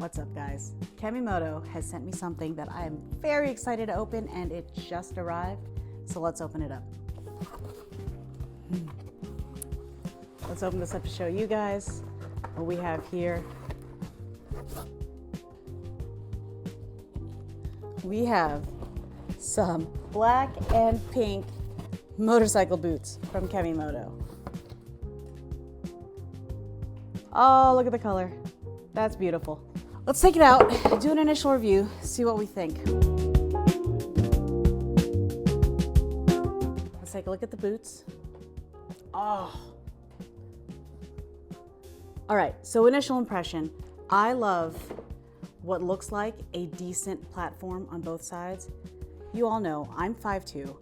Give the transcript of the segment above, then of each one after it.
What's up, guys? Kemimoto has sent me something that I am very excited to open, and it just arrived, so let's open it up. Let's open this up to show you guys what we have here. We have some black and pink motorcycle boots from Kemimoto. Oh, look at the color. That's beautiful. Let's take it out, do an initial review, see what we think. Let's take a look at the boots. Oh. All right, so initial impression. I love what looks like a decent platform on both sides. You all know I'm 5'2".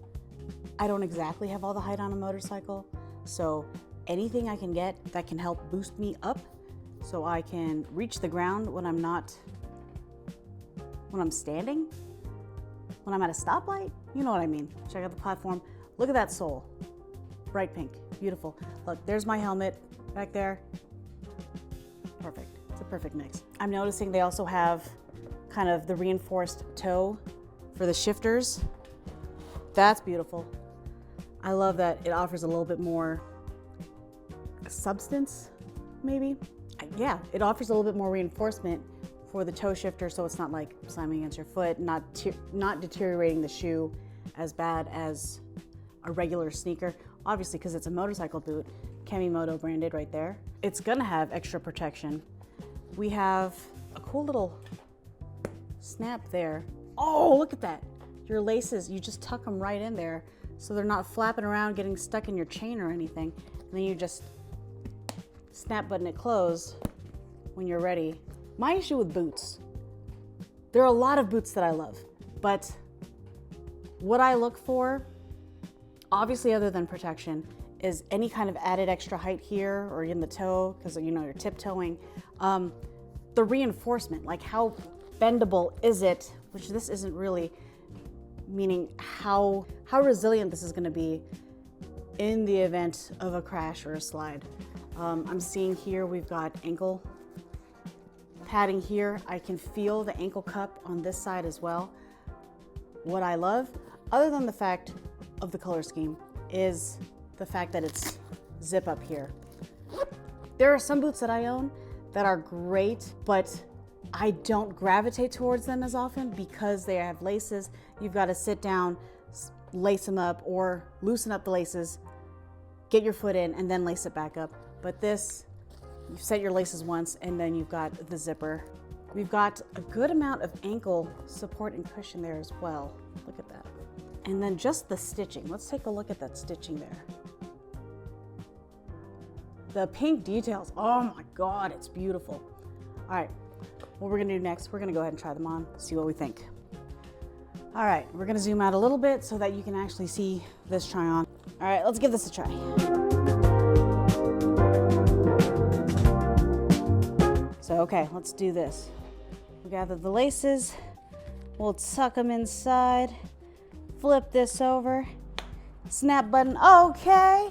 I don't exactly have all the height on a motorcycle, so anything I can get that can help boost me up so I can reach the ground when I'm standing, when I'm at a stoplight, you know what I mean. Check out the platform. Look at that sole, bright pink, beautiful. Look, there's my helmet back there. Perfect, it's a perfect mix. I'm noticing they also have kind of the reinforced toe for the shifters. That's beautiful. I love that it offers a little bit more substance, maybe. Yeah, it offers a little bit more reinforcement for the toe shifter, so it's not like slamming against your foot, not deteriorating the shoe as bad as a regular sneaker. Obviously, because it's a motorcycle boot, Kemimoto branded right there. It's gonna have extra protection. We have a cool little snap there. Oh, look at that. Your laces, you just tuck them right in there so they're not flapping around getting stuck in your chain or anything. And then you just snap button it closed when you're ready. My issue with boots, there are a lot of boots that I love, but what I look for, obviously other than protection, is any kind of added extra height here or in the toe, because you know you're tiptoeing. The reinforcement, like how bendable is it, which this isn't really, meaning how resilient this is gonna be in the event of a crash or a slide. I'm seeing here we've got ankle padding here. I can feel the ankle cup on this side as well. What I love, other than the fact of the color scheme, is the fact that it's zip up here. There are some boots that I own that are great, but I don't gravitate towards them as often because they have laces. You've got to sit down, lace them up, or loosen up the laces, get your foot in, and then lace it back up. But this, you set your laces once, and then you've got the zipper. We've got a good amount of ankle support and cushion there as well. Look at that. And then just the stitching. Let's take a look at that stitching there. The pink details, oh my God, it's beautiful. All right, what we're gonna do next, we're gonna go ahead and try them on, see what we think. All right, we're gonna zoom out a little bit so that you can actually see this try on. All right, let's give this a try. So, okay, let's do this. We gather the laces, we'll tuck them inside, flip this over, snap button, okay.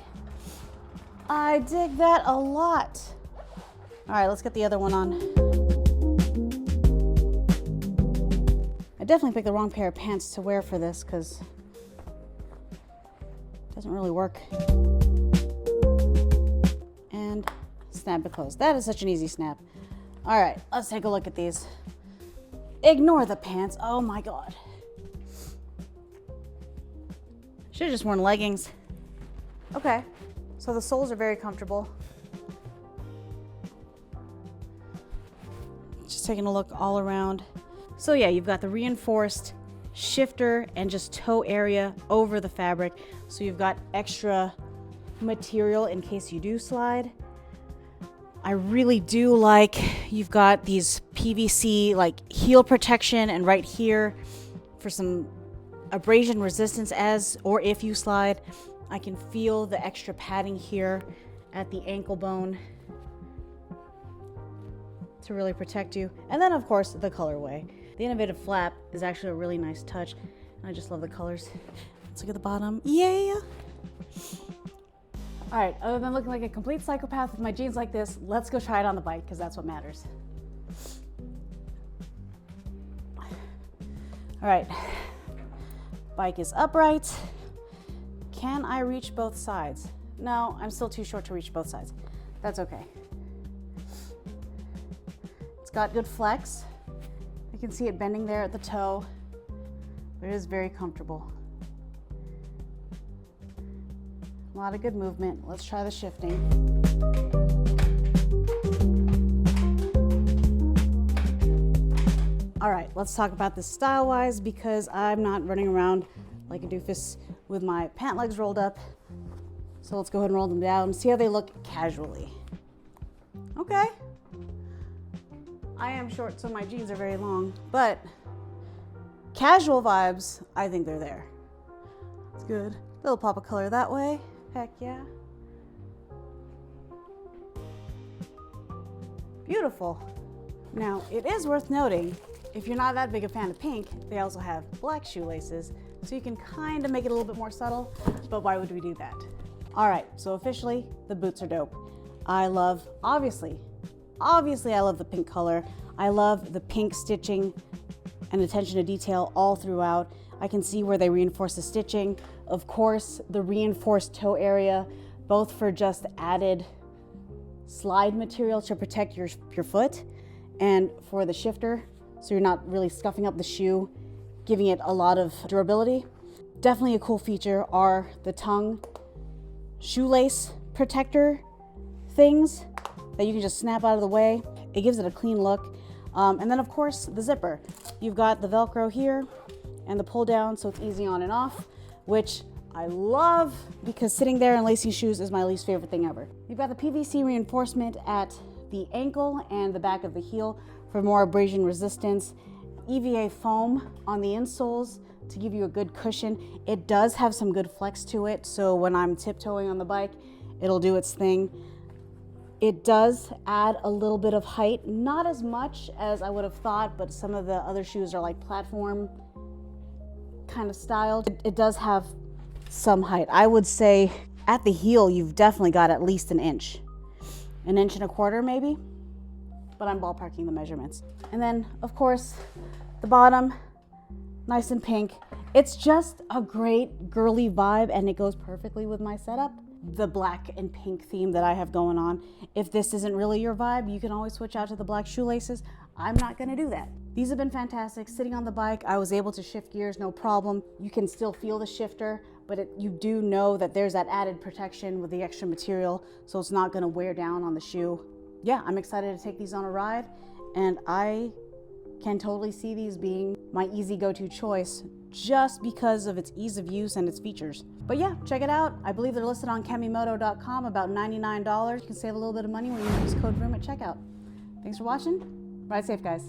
I dig that a lot. All right, let's get the other one on. I definitely picked the wrong pair of pants to wear for this because it doesn't really work. And snap it closed. That is such an easy snap. All right, let's take a look at these. Ignore the pants, oh my God. Should've just worn leggings. Okay. So the soles are very comfortable. Just taking a look all around. So yeah, you've got the reinforced shifter and just toe area over the fabric. So you've got extra material in case you do slide. I really do like, you've got these PVC like heel protection, and right here for some abrasion resistance as or if you slide. I can feel the extra padding here at the ankle bone to really protect you. And then of course the colorway. The innovative flap is actually a really nice touch. And I just love the colors. Let's look at the bottom. Yeah. All right, other than looking like a complete psychopath with my jeans like this, let's go try it on the bike because that's what matters. All right, bike is upright. Can I reach both sides? No, I'm still too short to reach both sides. That's okay. It's got good flex. You can see it bending there at the toe, but it is very comfortable. A lot of good movement. Let's try the shifting. All right, let's talk about this style-wise, because I'm not running around like a doofus with my pant legs rolled up. So let's go ahead and roll them down and see how they look casually. Okay. I am short, so my jeans are very long, but casual vibes, I think they're there. It's good. Little pop of color that way. Heck yeah. Beautiful. Now, it is worth noting, if you're not that big a fan of pink, they also have black shoelaces, so you can kind of make it a little bit more subtle, but why would we do that? All right, so officially, the boots are dope. I love, obviously I love the pink color. I love the pink stitching and attention to detail all throughout. I can see where they reinforce the stitching. Of course, the reinforced toe area, both for just added slide material to protect your foot, and for the shifter, so you're not really scuffing up the shoe, giving it a lot of durability. Definitely a cool feature are the tongue shoelace protector things that you can just snap out of the way. It gives it a clean look. And then of course the zipper. You've got the Velcro here and the pull down, so it's easy on and off, which I love because sitting there and lacing shoes is my least favorite thing ever. You've got the PVC reinforcement at the ankle and the back of the heel for more abrasion resistance. EVA foam on the insoles to give you a good cushion. It does have some good flex to it, so when I'm tiptoeing on the bike, it'll do its thing. It does add a little bit of height, not as much as I would have thought, but some of the other shoes are like platform kind of styled. It does have some height. I would say at the heel, you've definitely got at least an inch and a quarter maybe, but I'm ballparking the measurements. And then of course, the bottom, nice and pink. It's just a great girly vibe and it goes perfectly with my setup. The black and pink theme that I have going on. If this isn't really your vibe, you can always switch out to the black shoelaces. I'm not gonna do that. These have been fantastic. Sitting on the bike, I was able to shift gears, no problem. You can still feel the shifter, but you do know that there's that added protection with the extra material, so it's not gonna wear down on the shoe. Yeah, I'm excited to take these on a ride, and I can totally see these being my easy go-to choice just because of its ease of use and its features. But yeah, check it out. I believe they're listed on Kemimoto.com, about $99. You can save a little bit of money when you use code ROOM at checkout. Thanks for watching. Ride safe, guys.